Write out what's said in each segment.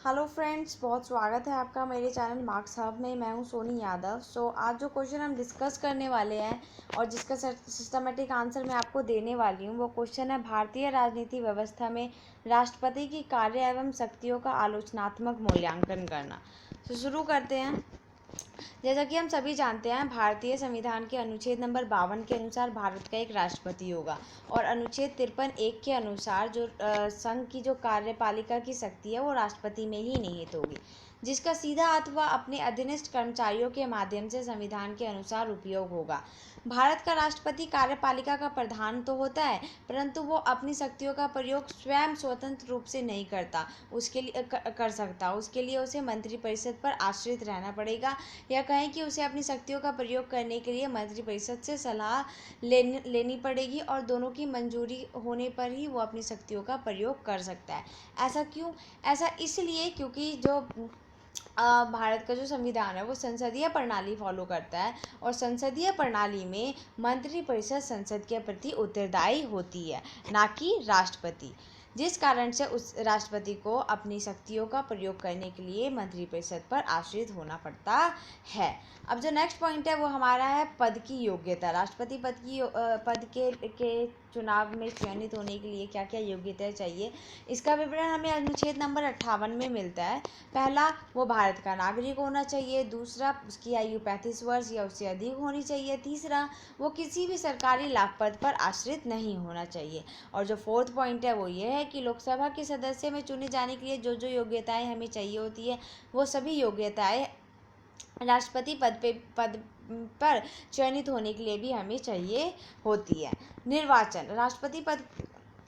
Hello friends, बहुत स्वागत है आपका मेरे चैनल मार्क्स हब में। मैं हूं सोनी यादव। आज जो क्वेश्चन हम डिस्कस करने वाले हैं और जिसका सिस्टमेटिक आंसर मैं आपको देने वाली हूं, वो क्वेश्चन है भारतीय राजनीति व्यवस्था में राष्ट्रपति की कार्य एवं शक्तियों का आलोचनात्मक मूल्यांकन करना। तो शुरू करते हैं। जैसा कि हम सभी जानते हैं, भारतीय संविधान के अनुच्छेद नंबर 52 के अनुसार भारत का एक राष्ट्रपति होगा और अनुच्छेद 53(1) के अनुसार जो संघ की जो कार्यपालिका की शक्ति है वो राष्ट्रपति में ही निहित होगी, जिसका सीधा अथवा अपने अधीनस्थ कर्मचारियों के माध्यम से संविधान के अनुसार उपयोग होगा। भारत का राष्ट्रपति कार्यपालिका का प्रधान तो होता है, परंतु वो अपनी शक्तियों का प्रयोग स्वयं स्वतंत्र रूप से नहीं करता, उसके लिए कर सकता। उसके लिए उसे मंत्रिपरिषद पर आश्रित रहना पड़ेगा, या कहें कि उसे अपनी शक्तियों का प्रयोग करने के लिए मंत्रिपरिषद से सलाह लेनी पड़ेगी और दोनों की मंजूरी होने पर ही वो अपनी शक्तियों का प्रयोग कर सकता है। ऐसा क्यों? ऐसा इसलिए क्योंकि जो भारत का जो संविधान है वो संसदीय प्रणाली फॉलो करता है और संसदीय प्रणाली में मंत्रिपरिषद संसद के प्रति उत्तरदायी होती है, ना कि राष्ट्रपति, जिस कारण से उस राष्ट्रपति को अपनी शक्तियों का प्रयोग करने के लिए मंत्रिपरिषद पर आश्रित होना पड़ता है। अब जो नेक्स्ट पॉइंट है वो हमारा है पद की योग्यता। राष्ट्रपति पद के चुनाव में चयनित होने के लिए क्या क्या योग्यता चाहिए, इसका विवरण हमें अनुच्छेद नंबर 58 में मिलता है। पहला, वो भारत का नागरिक होना चाहिए। दूसरा, उसकी आयु 35 वर्ष या उससे अधिक होनी चाहिए। तीसरा, वो किसी भी सरकारी लाभ पद पर आश्रित नहीं होना चाहिए। और जो फोर्थ पॉइंट है वो ये है कि लोकसभा के सदस्य में चुने जाने के लिए जो जो योग्यताएं हमें चाहिए होती है वो सभी योग्यताएं राष्ट्रपति पद पर चयनित होने के लिए भी हमें चाहिए होती है। निर्वाचन।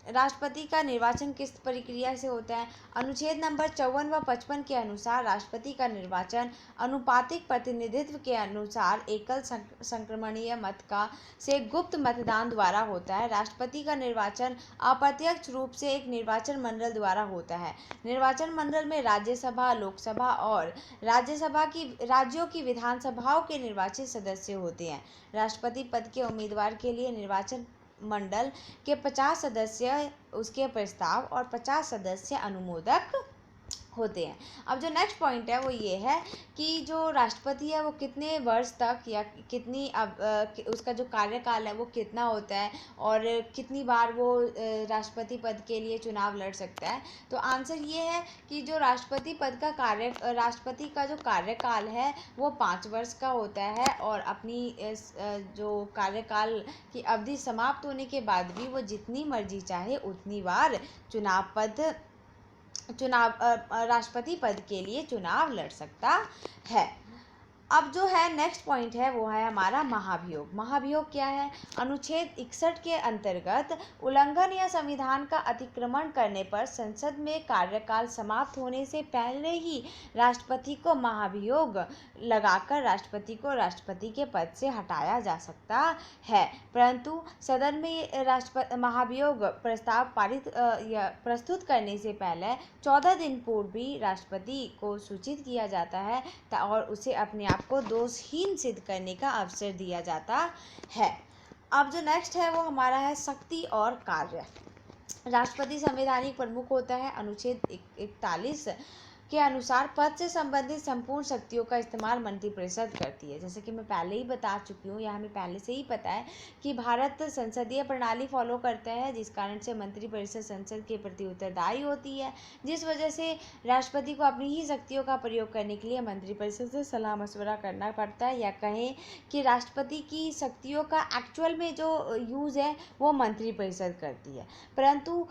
राष्ट्रपति का निर्वाचन किस प्रक्रिया से होता है? अनुच्छेद नंबर 54 व 55 के अनुसार राष्ट्रपति का निर्वाचन अनुपातिक प्रतिनिधित्व के अनुसार एकल संक्रमणीय मत का से गुप्त मतदान द्वारा होता है। राष्ट्रपति का निर्वाचन अप्रत्यक्ष रूप से एक निर्वाचन मंडल द्वारा होता है। निर्वाचन मंडल में राज्यसभा, लोकसभा और राज्यों की विधानसभाओं के निर्वाचित सदस्य होते हैं। राष्ट्रपति पद के उम्मीदवार के लिए निर्वाचन मंडल के 50 सदस्य उसके प्रस्ताव और 50 सदस्य अनुमोदक होते हैं। अब जो नेक्स्ट पॉइंट है वो ये है कि जो राष्ट्रपति है वो कितने वर्ष तक या कितनी उसका जो कार्यकाल है वो कितना होता है और कितनी बार वो राष्ट्रपति पद के लिए चुनाव लड़ सकता है। तो आंसर ये है कि जो राष्ट्रपति का जो कार्यकाल है वो 5 वर्ष का होता है और अपनी जो कार्यकाल की अवधि समाप्त होने के बाद भी वो जितनी मर्जी चाहे उतनी बार राष्ट्रपति पद के लिए चुनाव लड़ सकता है। अब जो है नेक्स्ट पॉइंट है वो है हमारा महाभियोग। महाभियोग क्या है? अनुच्छेद 61 के अंतर्गत उल्लंघन या संविधान का अतिक्रमण करने पर संसद में कार्यकाल समाप्त होने से पहले ही राष्ट्रपति को महाभियोग लगाकर राष्ट्रपति को राष्ट्रपति के पद से हटाया जा सकता है, परंतु सदन में महाभियोग प्रस्ताव प्रस्तुत करने से पहले 14 दिन पूर्व भी राष्ट्रपति को सूचित किया जाता है और उसे अपने आप को दोषहीन सिद्ध करने का अवसर दिया जाता है। अब जो नेक्स्ट है वो हमारा है शक्ति और कार्य। राष्ट्रपति संवैधानिक प्रमुख होता है। अनुच्छेद 41 के अनुसार पद से संबंधित संपूर्ण शक्तियों का इस्तेमाल मंत्रिपरिषद करती है। जैसे कि मैं पहले ही बता चुकी हूँ या हमें पहले से ही पता है कि भारत संसदीय प्रणाली फॉलो करता है, जिस कारण से मंत्रिपरिषद संसद के प्रति उत्तरदायी होती है, जिस वजह से राष्ट्रपति को अपनी ही शक्तियों का प्रयोग करने के लिए मंत्रिपरिषद से सलाह मशवरा करना पड़ता है, या कहें कि राष्ट्रपति की शक्तियों का एक्चुअल में जो यूज़ है वो मंत्रिपरिषद करती है। परंतु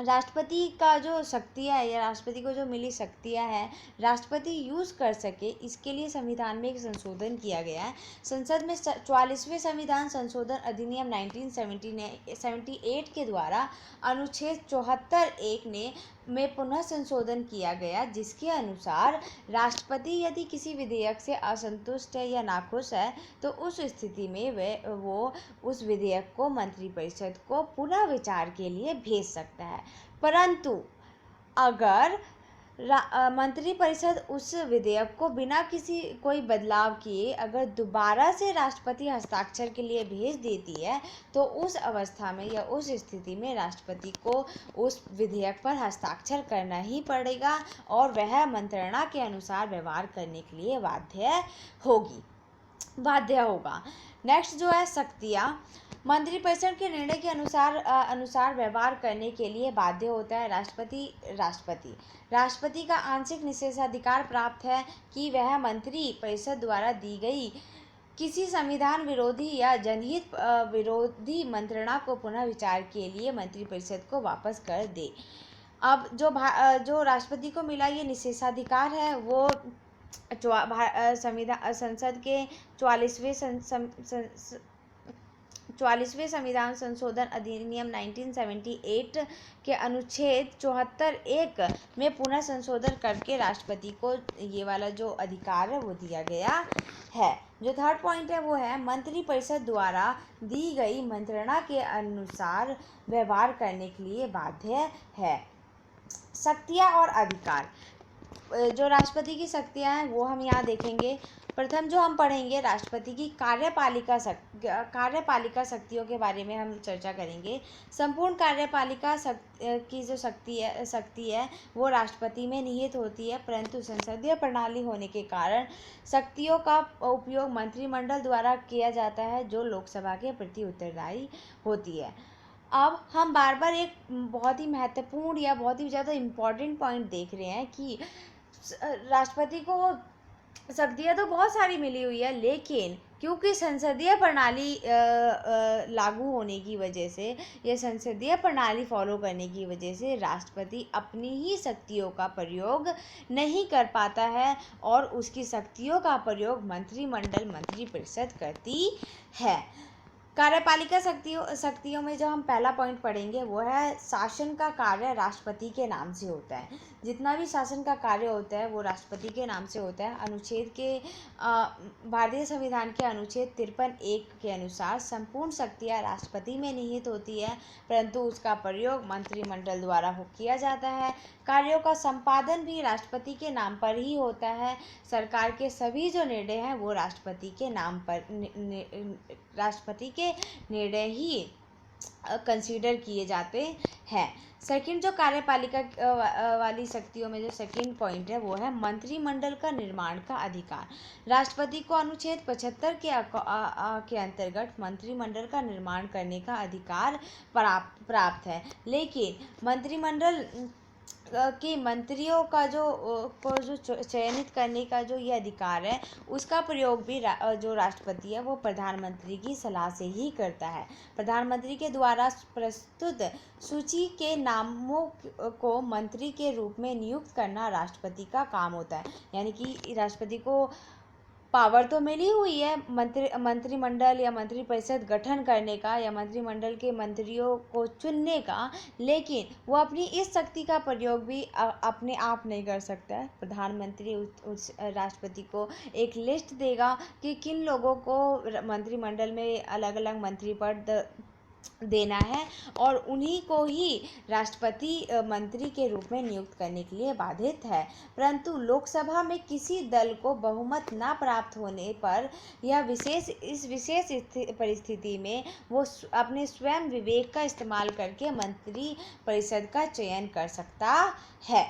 राष्ट्रपति का जो शक्तियाँ है या राष्ट्रपति को जो मिली शक्तियाँ हैं राष्ट्रपति यूज़ कर सके, इसके लिए संविधान में एक संशोधन किया गया है। संसद में 44वें संविधान संशोधन अधिनियम 1978 के द्वारा अनुच्छेद 74(1) में पुनः संशोधन किया गया, जिसके अनुसार राष्ट्रपति यदि किसी विधेयक से असंतुष्ट है या नाखुश है तो उस स्थिति में वो उस विधेयक को मंत्रिपरिषद को पुनः विचार के लिए भेज सकता है। परंतु अगर मंत्रिपरिषद उस विधेयक को बिना कोई बदलाव किए अगर दोबारा से राष्ट्रपति हस्ताक्षर के लिए भेज देती है तो उस अवस्था में या उस स्थिति में राष्ट्रपति को उस विधेयक पर हस्ताक्षर करना ही पड़ेगा और वह मंत्रणा के अनुसार व्यवहार करने के लिए बाध्य होगा। नेक्स्ट जो है शक्तियाँ। मंत्रिपरिषद के निर्णय के अनुसार व्यवहार करने के लिए बाध्य होता है राष्ट्रपति का आंशिक निषेधाधिकार प्राप्त है कि वह मंत्रिपरिषद द्वारा दी गई किसी संविधान विरोधी या जनहित विरोधी मंत्रणा को पुनः विचार के लिए मंत्रिपरिषद को वापस कर दे। अब जो राष्ट्रपति को मिला ये निषेधाधिकार है वो संसद के 44वें संविधान संशोधन अधिनियम 1978 के अनुच्छेद 74(1) में पुनः संशोधन करके राष्ट्रपति को ये वाला जो अधिकार है वो दिया गया है। जो थर्ड पॉइंट है वो है मंत्रिपरिषद द्वारा दी गई मंत्रणा के अनुसार व्यवहार करने के लिए बाध्य है। शक्तियाँ और अधिकार। जो राष्ट्रपति की शक्तियाँ हैं वो हम यहाँ देखेंगे। प्रथम जो हम पढ़ेंगे राष्ट्रपति की कार्यपालिका शक्तियों के बारे में हम चर्चा करेंगे। संपूर्ण कार्यपालिका की जो शक्ति है वो राष्ट्रपति में निहित होती है, परंतु संसदीय प्रणाली होने के कारण शक्तियों का उपयोग मंत्रिमंडल द्वारा किया जाता है जो लोकसभा के प्रति उत्तरदायी होती है। अब हम बार एक बहुत ही महत्वपूर्ण या बहुत ही ज़्यादा इम्पॉर्टेंट पॉइंट देख रहे हैं कि राष्ट्रपति को शक्तियाँ तो बहुत सारी मिली हुई है, लेकिन क्योंकि संसदीय प्रणाली लागू होने की वजह से या संसदीय प्रणाली फॉलो करने की वजह से राष्ट्रपति अपनी ही शक्तियों का प्रयोग नहीं कर पाता है और उसकी शक्तियों का प्रयोग मंत्रिपरिषद करती है। कार्यपालिका शक्तियों में जो हम पहला पॉइंट पढ़ेंगे वो है शासन का कार्य राष्ट्रपति के नाम से होता है। जितना भी शासन का कार्य होता है वो राष्ट्रपति के नाम से होता है। भारतीय संविधान के अनुच्छेद 53(1) के अनुसार संपूर्ण शक्तियाँ राष्ट्रपति में निहित होती है, परंतु उसका प्रयोग मंत्रिमंडल द्वारा किया जाता है। कार्यों का संपादन भी राष्ट्रपति के नाम पर ही होता है। सरकार के सभी जो निर्णय हैं वो राष्ट्रपति के निर्णय ही कंसीडर किए जाते हैं। सेकंड जो कार्यपालिका वाली शक्तियों में जो सेकंड पॉइंट है वो है मंत्रिमंडल का निर्माण का अधिकार। राष्ट्रपति को अनुच्छेद 75 के अंतर्गत मंत्रिमंडल का निर्माण करने का अधिकार प्राप्त है, लेकिन मंत्रिमंडल कि मंत्रियों का जो चयनित करने का जो ये अधिकार है उसका प्रयोग भी जो राष्ट्रपति है वो प्रधानमंत्री की सलाह से ही करता है। प्रधानमंत्री के द्वारा प्रस्तुत सूची के नामों को मंत्री के रूप में नियुक्त करना राष्ट्रपति का काम होता है। यानी कि राष्ट्रपति को पावर तो मिली हुई है मंत्रिमंडल या मंत्रिपरिषद गठन करने का या मंत्रिमंडल के मंत्रियों को चुनने का, लेकिन वो अपनी इस शक्ति का प्रयोग भी अपने आप नहीं कर सकता है। प्रधानमंत्री उस राष्ट्रपति को एक लिस्ट देगा कि किन लोगों को मंत्रिमंडल में अलग अलग मंत्री पद देना है और उन्हीं को ही राष्ट्रपति मंत्री के रूप में नियुक्त करने के लिए बाधित है। परंतु लोकसभा में किसी दल को बहुमत न प्राप्त होने पर इस विशेष परिस्थिति में वो अपने स्वयं विवेक का इस्तेमाल करके मंत्री परिषद का चयन कर सकता है।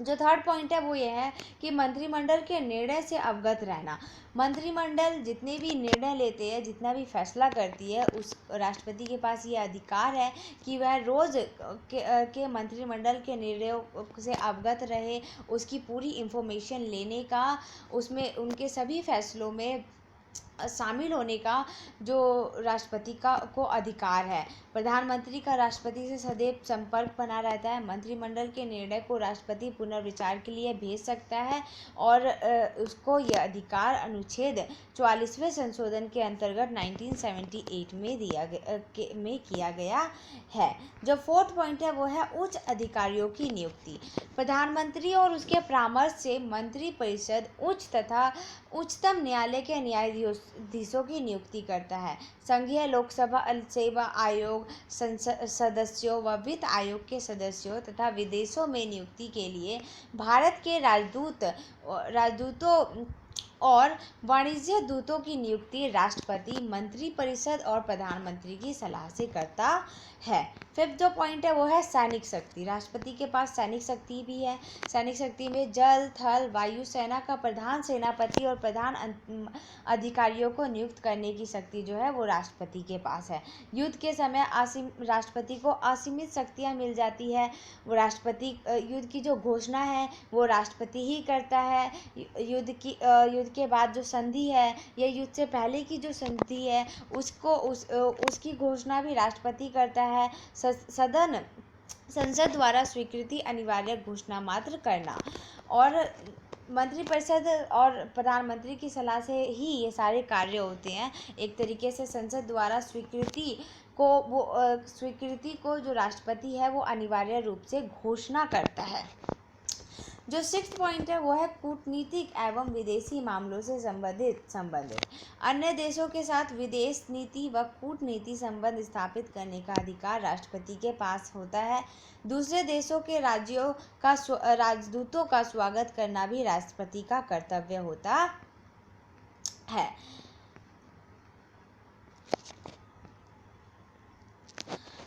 जो थर्ड पॉइंट है वो ये है कि मंत्रिमंडल के निर्णय से अवगत रहना। मंत्रिमंडल जितने भी निर्णय लेते हैं, जितना भी फैसला करती है, उस राष्ट्रपति के पास ये अधिकार है कि वह रोज़ के मंत्रिमंडल के निर्णयों से अवगत रहे, उसकी पूरी इंफॉर्मेशन लेने का, उसमें उनके सभी फैसलों में शामिल होने का जो राष्ट्रपति को अधिकार है। प्रधानमंत्री का राष्ट्रपति से सदैव संपर्क बना रहता है। मंत्रिमंडल के निर्णय को राष्ट्रपति पुनर्विचार के लिए भेज सकता है और उसको यह अधिकार अनुच्छेद 44वें संशोधन के अंतर्गत 1978 में किया गया है। जो फोर्थ पॉइंट है वो है उच्च अधिकारियों की नियुक्ति। प्रधानमंत्री और उसके परामर्श से मंत्रिपरिषद उच्च तथा उच्चतम न्यायालय के न्यायाधीश न्यायाधीशों की नियुक्ति करता है। संघीय लोकसभा सेवा आयोग सदस्यों व वित्त आयोग के सदस्यों तथा विदेशों में नियुक्ति के लिए भारत के राजदूतों और वाणिज्य दूतों की नियुक्ति राष्ट्रपति, मंत्रिपरिषद और प्रधानमंत्री की सलाह से करता है। फिफ्थ जो पॉइंट है वो है सैनिक शक्ति। राष्ट्रपति के पास सैनिक शक्ति भी है। सैनिक शक्ति में जल, थल, वायु सेना का प्रधान सेनापति और प्रधान अधिकारियों को नियुक्त करने की शक्ति जो है वो राष्ट्रपति के पास है। युद्ध के समय राष्ट्रपति को असीमित शक्तियाँ मिल जाती है। वो राष्ट्रपति युद्ध की जो घोषणा है वो राष्ट्रपति ही करता है। युद्ध के बाद जो संधि है या युद्ध से पहले की जो संधि है उसकी घोषणा भी राष्ट्रपति करता है। संसद द्वारा स्वीकृति अनिवार्य घोषणा मात्र करना और मंत्रिपरिषद और प्रधानमंत्री की सलाह से ही ये सारे कार्य होते हैं। एक तरीके से संसद द्वारा स्वीकृति को जो राष्ट्रपति है वो अनिवार्य रूप से घोषणा करता है। जो सिक्स्थ पॉइंट है वो है कूटनीतिक एवं विदेशी मामलों से संबंधित अन्य देशों के साथ विदेश नीति व कूटनीति संबंध स्थापित करने का अधिकार राष्ट्रपति के पास होता है। दूसरे देशों के राजदूतों का स्वागत करना भी राष्ट्रपति का कर्तव्य होता है।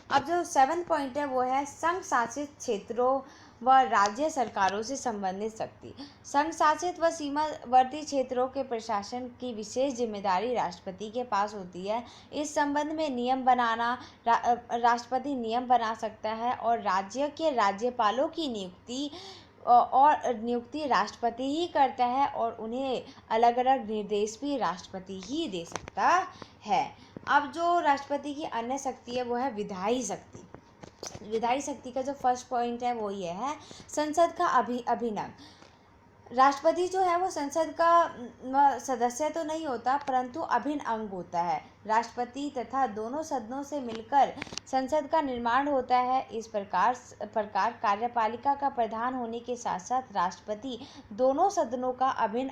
अब जो सेवन्थ पॉइंट है वो है संघ शासित क्षेत्रों व राज्य सरकारों से संबंधित शक्ति। संघ शासित व सीमावर्ती क्षेत्रों के प्रशासन की विशेष जिम्मेदारी राष्ट्रपति के पास होती है। इस संबंध में नियम बनाना राष्ट्रपति नियम बना सकता है और राज्य के राज्यपालों की नियुक्ति राष्ट्रपति ही करता है और उन्हें अलग अलग निर्देश भी राष्ट्रपति ही दे सकता है। अब जो राष्ट्रपति की अन्य शक्ति है वो है विधायी शक्ति। विधायी शक्ति का जो फर्स्ट पॉइंट है वो ये है संसद का अभिनव। राष्ट्रपति जो है वो संसद का सदस्य तो नहीं होता परंतु अभिन्न अंग होता है। राष्ट्रपति तथा दोनों सदनों से मिलकर संसद का निर्माण होता है। इस प्रकार कार्यपालिका का प्रधान होने के साथ साथ राष्ट्रपति दोनों सदनों का अभिन्न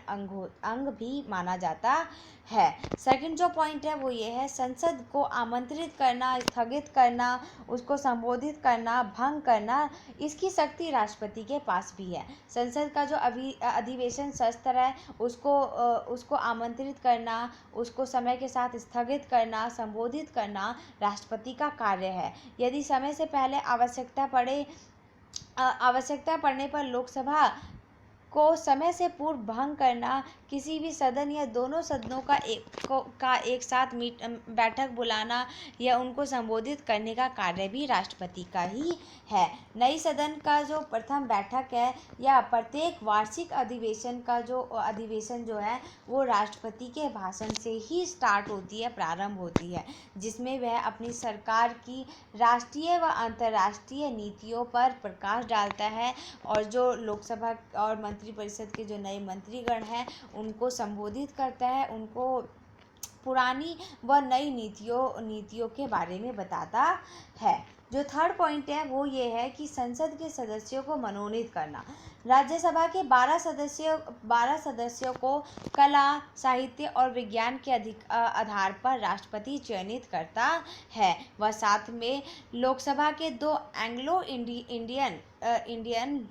अंग भी माना जाता है। सेकंड जो पॉइंट है वो ये है संसद को आमंत्रित करना, स्थगित करना, उसको संबोधित करना, भंग करना, इसकी शक्ति राष्ट्रपति के पास भी है। संसद का जो अधिवेशन सत्र है उसको आमंत्रित करना, उसको समय के साथ स्थगित करना, संबोधित करना राष्ट्रपति का कार्य है। यदि समय से पहले आवश्यकता पड़ने पर लोकसभा को समय से पूर्व भंग करना, किसी भी सदन या दोनों सदनों का एक साथ बैठक बुलाना या उनको संबोधित करने का कार्य भी राष्ट्रपति का ही है। नई सदन का जो प्रथम बैठक है या प्रत्येक वार्षिक अधिवेशन जो है वो राष्ट्रपति के भाषण से ही स्टार्ट होती है, प्रारंभ होती है, जिसमें वह अपनी सरकार की राष्ट्रीय व अंतर्राष्ट्रीय नीतियों पर प्रकाश डालता है और जो लोकसभा और मंत्रिपरिषद के जो नए मंत्रीगण हैं उनको संबोधित करता है, उनको पुरानी व नई नीतियों के बारे में बताता है। जो थर्ड पॉइंट है वो ये है कि संसद के सदस्यों को मनोनीत करना। राज्यसभा के 12 सदस्यों को कला, साहित्य और विज्ञान के आधार पर राष्ट्रपति चयनित करता है। वह साथ में लोकसभा के 2 एंग्लो इंडियन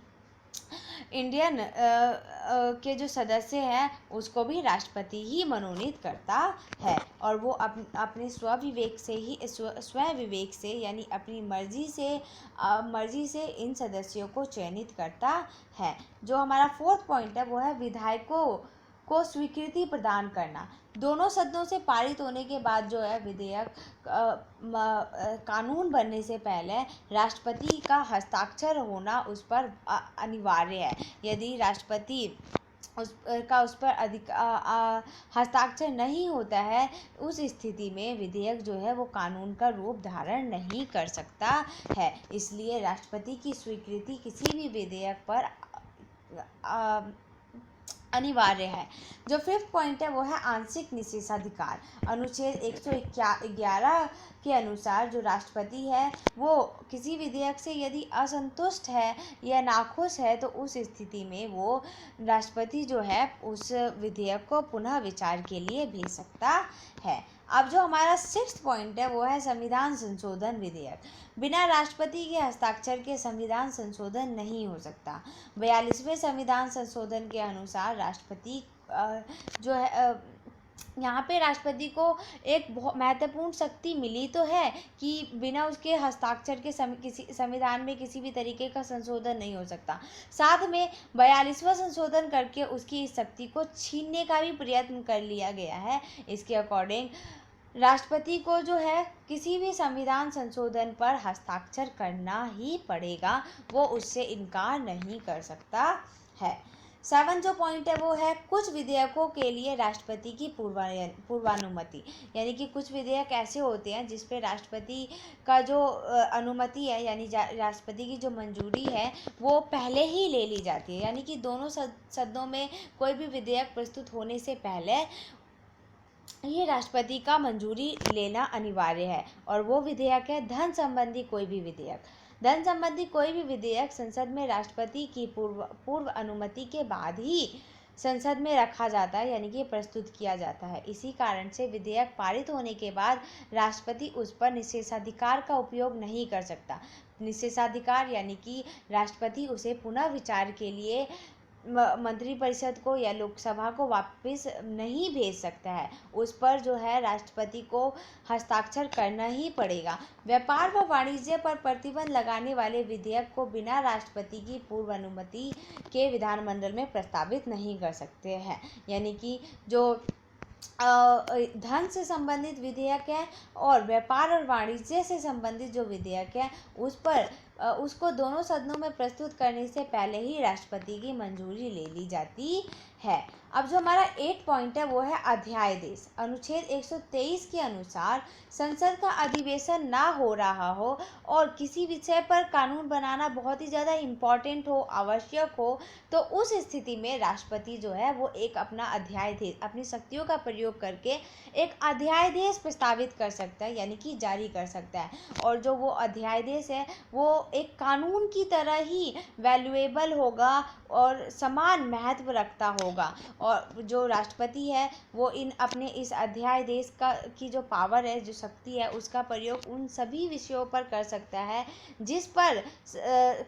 के जो सदस्य हैं उसको भी राष्ट्रपति ही मनोनीत करता है और वो अपने स्वयं विवेक से यानी अपनी मर्जी से इन सदस्यों को चयनित करता है। जो हमारा फोर्थ पॉइंट है वो है विधायकों को स्वीकृति प्रदान करना। दोनों सदनों से पारित होने के बाद जो है विधेयक कानून बनने से पहले राष्ट्रपति का हस्ताक्षर होना उस पर अनिवार्य है। यदि राष्ट्रपति उस पर हस्ताक्षर नहीं होता है उस स्थिति में विधेयक जो है वो कानून का रूप धारण नहीं कर सकता है। इसलिए राष्ट्रपति की स्वीकृति किसी भी विधेयक पर अनिवार्य है। जो फिफ्थ पॉइंट है वो है आंशिक निषेधाधिकार। अनुच्छेद 111 के अनुसार जो राष्ट्रपति है वो किसी विधेयक से यदि असंतुष्ट है या नाखुश है तो उस स्थिति में वो राष्ट्रपति जो है उस विधेयक को पुनः विचार के लिए भेज सकता है। अब जो हमारा सिक्स्थ पॉइंट है वो है संविधान संशोधन विधेयक। बिना राष्ट्रपति के हस्ताक्षर के संविधान संशोधन नहीं हो सकता। 42वें संविधान संशोधन के अनुसार राष्ट्रपति जो है यहाँ पे राष्ट्रपति को एक बहुत महत्वपूर्ण शक्ति मिली तो है कि बिना उसके हस्ताक्षर के किसी संविधान में किसी भी तरीके का संशोधन नहीं हो सकता। साथ में 42वां संशोधन करके उसकी इस शक्ति को छीनने का भी प्रयत्न कर लिया गया है। इसके अकॉर्डिंग राष्ट्रपति को जो है किसी भी संविधान संशोधन पर हस्ताक्षर करना ही पड़ेगा, वो उससे इनकार नहीं कर सकता है। 7 जो पॉइंट है वो है कुछ विधेयकों के लिए राष्ट्रपति की पूर्वानुमति। यानी कि कुछ विधेयक ऐसे होते हैं जिस पे राष्ट्रपति का जो अनुमति है यानी राष्ट्रपति की जो मंजूरी है वो पहले ही ले ली जाती है। यानी कि दोनों सदनों में कोई भी विधेयक प्रस्तुत होने से पहले ये राष्ट्रपति का मंजूरी लेना अनिवार्य है। और वो विधेयक है धन संबंधी कोई भी विधेयक। धन संबंधी कोई भी विधेयक संसद में राष्ट्रपति की पूर्व अनुमति के बाद ही संसद में रखा जाता है, यानी कि प्रस्तुत किया जाता है। इसी कारण से विधेयक पारित होने के बाद राष्ट्रपति उस पर निषेधाधिकार का उपयोग नहीं कर सकता। निषेधाधिकार यानी कि राष्ट्रपति उसे पुनः विचार के लिए मंत्रिपरिषद को या लोकसभा को वापस नहीं भेज सकता है। उस पर जो है राष्ट्रपति को हस्ताक्षर करना ही पड़ेगा। व्यापार व वाणिज्य पर प्रतिबंध लगाने वाले विधेयक को बिना राष्ट्रपति की पूर्व अनुमति के विधानमंडल में प्रस्तावित नहीं कर सकते हैं। यानी कि जो धन से संबंधित विधेयक है और व्यापार और वाणिज्य से संबंधित जो विधेयक है उस पर उसको दोनों सदनों में प्रस्तुत करने से पहले ही राष्ट्रपति की मंजूरी ले ली जाती है। अब जो हमारा 8 पॉइंट है वो है अध्यादेश। अनुच्छेद 123 के अनुसार संसद का अधिवेशन ना हो रहा हो और किसी विषय पर कानून बनाना बहुत ही ज़्यादा इम्पॉर्टेंट हो, आवश्यक हो, तो उस स्थिति में राष्ट्रपति जो है वो एक अपना अध्यादेश अपनी शक्तियों का प्रयोग करके एक अध्यादेश प्रस्तावित कर सकता है, यानी कि जारी कर सकता है। और जो वो अध्यादेश है वो एक कानून की तरह ही वैल्यूएबल होगा और समान महत्व रखता होगा। और जो राष्ट्रपति है वो इन अपने इस अध्यादेश की जो पावर है, जो शक्ति है, उसका प्रयोग उन सभी विषयों पर कर सकता है जिस पर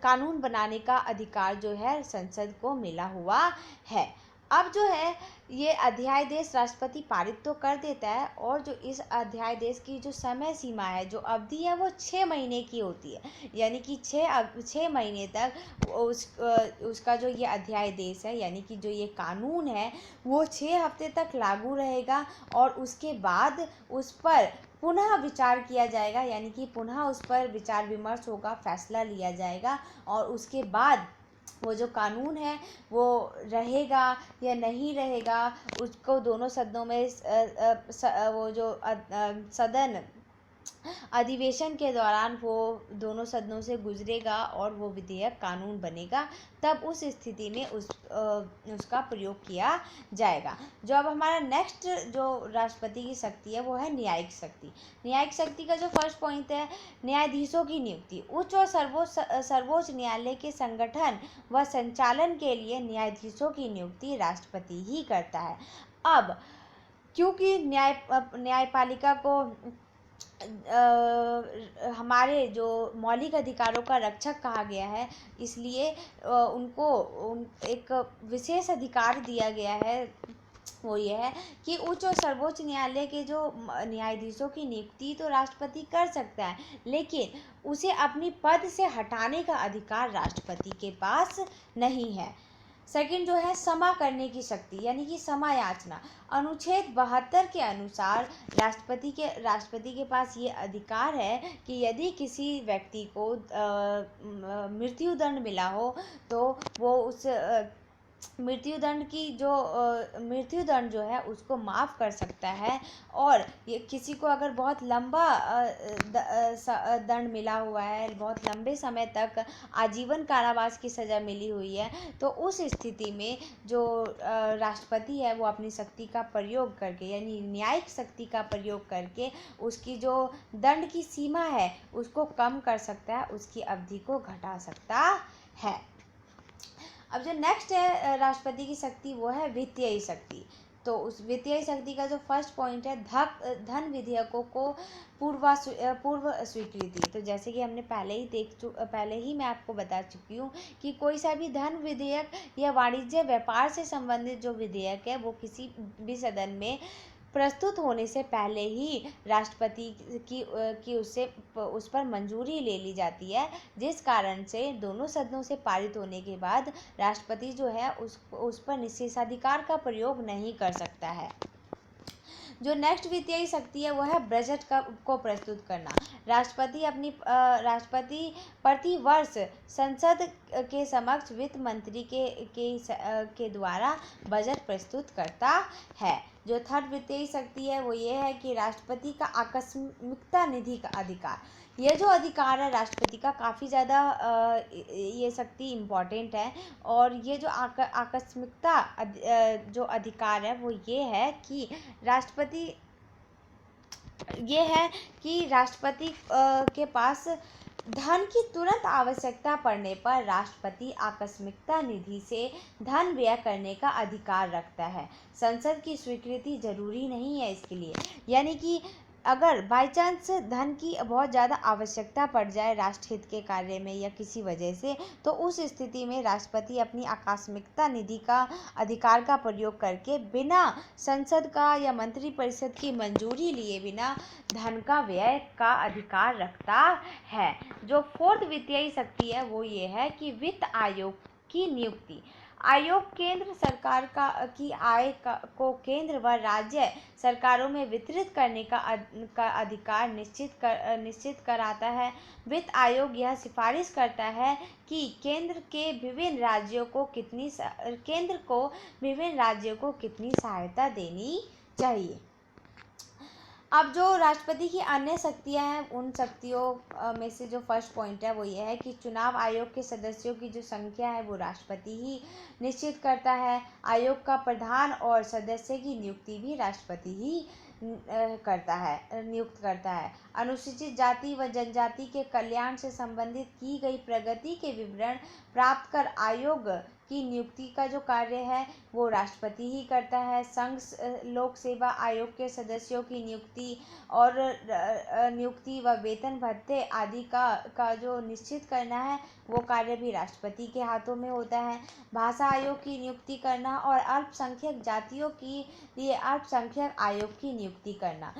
कानून बनाने का अधिकार जो है संसद को मिला हुआ है। अब जो है ये अध्यादेश राष्ट्रपति पारित तो कर देता है और जो इस अध्यादेश की जो समय सीमा है, जो अवधि है, वो 6 महीने की होती है। यानी कि 6 महीने तक उसका जो ये अध्यादेश है यानी कि जो ये कानून है वो 6 हफ्ते तक लागू रहेगा और उसके बाद उस पर पुनः विचार किया जाएगा, यानी कि पुनः उस पर विचार विमर्श होगा, फैसला लिया जाएगा और उसके बाद वो जो कानून है वो रहेगा या नहीं रहेगा उसको दोनों सदनों में वो जो सदन अधिवेशन के दौरान वो दोनों सदनों से गुजरेगा और वो विधेयक कानून बनेगा, तब उस स्थिति में उसका प्रयोग किया जाएगा। जो अब हमारा नेक्स्ट जो राष्ट्रपति की शक्ति है वो है न्यायिक शक्ति। न्यायिक शक्ति का जो फर्स्ट पॉइंट है न्यायाधीशों की नियुक्ति। उच्च और सर्वोच्च न्यायालय के संगठन व संचालन के लिए न्यायाधीशों की नियुक्ति राष्ट्रपति ही करता है। अब क्योंकि न्यायपालिका को हमारे जो मौलिक अधिकारों का रक्षक कहा गया है, इसलिए उनको एक विशेष अधिकार दिया गया है। वो ये है कि उच्च और सर्वोच्च न्यायालय के जो न्यायाधीशों की नियुक्ति तो राष्ट्रपति कर सकता है, लेकिन उसे अपनी पद से हटाने का अधिकार राष्ट्रपति के पास नहीं है। सेकंड जो है क्षमा करने की शक्ति, यानी कि क्षमा याचना। अनुच्छेद 72 के अनुसार राष्ट्रपति के पास ये अधिकार है कि यदि किसी व्यक्ति को मृत्युदंड मिला हो तो वो मृत्युदंड की जो मृत्युदंड जो है उसको माफ़ कर सकता है। और ये किसी को अगर बहुत लंबा दंड मिला हुआ है, बहुत लंबे समय तक आजीवन कारावास की सज़ा मिली हुई है, तो उस स्थिति में जो राष्ट्रपति है वो अपनी शक्ति का प्रयोग करके, यानी न्यायिक शक्ति का प्रयोग करके उसकी जो दंड की सीमा है उसको कम कर सकता है, उसकी अवधि को घटा सकता है। अब जो नेक्स्ट है राष्ट्रपति की शक्ति, वो है वित्तीय शक्ति। तो उस वित्तीय शक्ति का जो फर्स्ट पॉइंट है, धन विधेयकों को पूर्व स्वीकृति। तो जैसे कि हमने पहले ही मैं आपको बता चुकी हूँ कि कोई सा भी धन विधेयक या वाणिज्य व्यापार से संबंधित जो विधेयक है वो किसी भी सदन में प्रस्तुत होने से पहले ही राष्ट्रपति की उस पर मंजूरी ले ली जाती है, जिस कारण से दोनों सदनों से पारित होने के बाद राष्ट्रपति जो है उस पर निषेधाधिकार का प्रयोग नहीं कर सकता है। जो नेक्स्ट वित्तीय शक्ति है वो है बजट को प्रस्तुत करना। राष्ट्रपति प्रति वर्ष संसद के समक्ष वित्त मंत्री के द्वारा बजट प्रस्तुत करता है। जो थर्ड वित्तीय शक्ति है वो ये है कि राष्ट्रपति का आकस्मिकता निधि का अधिकार। ये जो अधिकार है राष्ट्रपति का, काफ़ी ज़्यादा ये शक्ति इम्पॉर्टेंट है। और ये जो आकस्मिकता जो अधिकार है वो ये है कि राष्ट्रपति के पास धन की तुरंत आवश्यकता पड़ने पर राष्ट्रपति आकस्मिकता निधि से धन व्यय करने का अधिकार रखता है। संसद की स्वीकृति जरूरी नहीं है इसके लिए, यानी कि अगर बाय चांस धन की बहुत ज़्यादा आवश्यकता पड़ जाए राष्ट्रहित के कार्य में या किसी वजह से, तो उस स्थिति में राष्ट्रपति अपनी आकस्मिकता निधि का अधिकार का प्रयोग करके बिना संसद का या मंत्रिपरिषद की मंजूरी लिए बिना धन का व्यय का अधिकार रखता है। जो फोर्थ वित्तीय शक्ति है वो ये है कि वित्त आयोग की नियुक्ति। आयोग केंद्र सरकार की आय को केंद्र व राज्य सरकारों में वितरित करने का अधिकार निश्चित कराता है। वित्त आयोग यह सिफारिश करता है कि केंद्र को विभिन्न राज्यों को कितनी सहायता देनी चाहिए। अब जो राष्ट्रपति की अन्य शक्तियां हैं, उन शक्तियों में से जो फर्स्ट पॉइंट है वो ये है कि चुनाव आयोग के सदस्यों की जो संख्या है वो राष्ट्रपति ही निश्चित करता है। आयोग का प्रधान और सदस्य की नियुक्ति भी राष्ट्रपति ही नियुक्त करता है। अनुसूचित जाति व जनजाति के कल्याण से संबंधित की गई प्रगति के विवरण प्राप्त कर आयोग की नियुक्ति का जो कार्य है वो राष्ट्रपति ही करता है। संघ लोक सेवा आयोग के सदस्यों की नियुक्ति व वेतन भत्ते आदि का जो निश्चित करना है वो कार्य भी राष्ट्रपति के हाथों में होता है। भाषा आयोग की नियुक्ति करना और अल्पसंख्यक जातियों के लिए अल्पसंख्यक आयोग की नियुक्ति करना।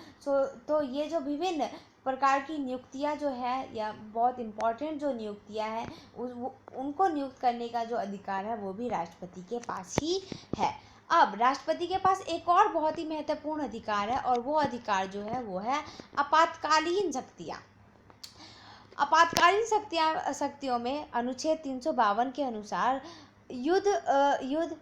तो ये जो विभिन्न प्रकार की नियुक्तियां जो है या बहुत इम्पोर्टेंट जो नियुक्तियां हैं उनको नियुक्त करने का जो अधिकार है वो भी राष्ट्रपति के पास ही है। अब राष्ट्रपति के पास एक और बहुत ही महत्वपूर्ण अधिकार है और वो अधिकार जो है वो है आपातकालीन शक्तियां। आपातकालीन शक्तियों में अनुच्छेद 352 के अनुसार युद्ध,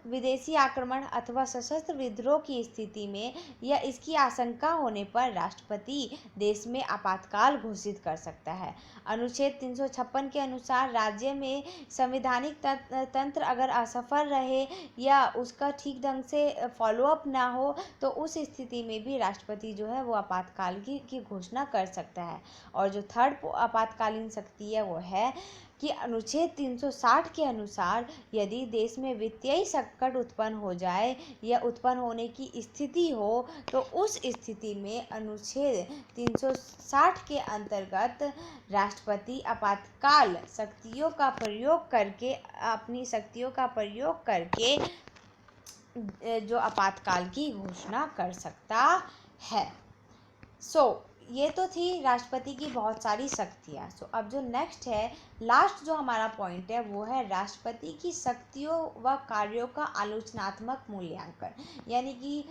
विदेशी आक्रमण अथवा सशस्त्र विद्रोह की स्थिति में या इसकी आशंका होने पर राष्ट्रपति देश में आपातकाल घोषित कर सकता है। अनुच्छेद 356 के अनुसार राज्य में संवैधानिक तंत्र अगर असफल रहे या उसका ठीक ढंग से फॉलोअप ना हो तो उस स्थिति में भी राष्ट्रपति जो है वो आपातकाल की घोषणा कर सकता है। और जो थर्ड आपातकालीन शक्ति है वो है कि अनुच्छेद 360 के अनुसार यदि देश में वित्तीय संकट उत्पन्न हो जाए या उत्पन्न होने की स्थिति हो तो उस स्थिति में अनुच्छेद 360 के अंतर्गत राष्ट्रपति आपातकाल शक्तियों का प्रयोग करके अपनी शक्तियों का प्रयोग करके जो आपातकाल की घोषणा कर सकता है। ये तो थी राष्ट्रपति की बहुत सारी शक्तियाँ। अब जो नेक्स्ट है, लास्ट जो हमारा पॉइंट है वो है राष्ट्रपति की शक्तियों व कार्यों का आलोचनात्मक मूल्यांकन। यानी कि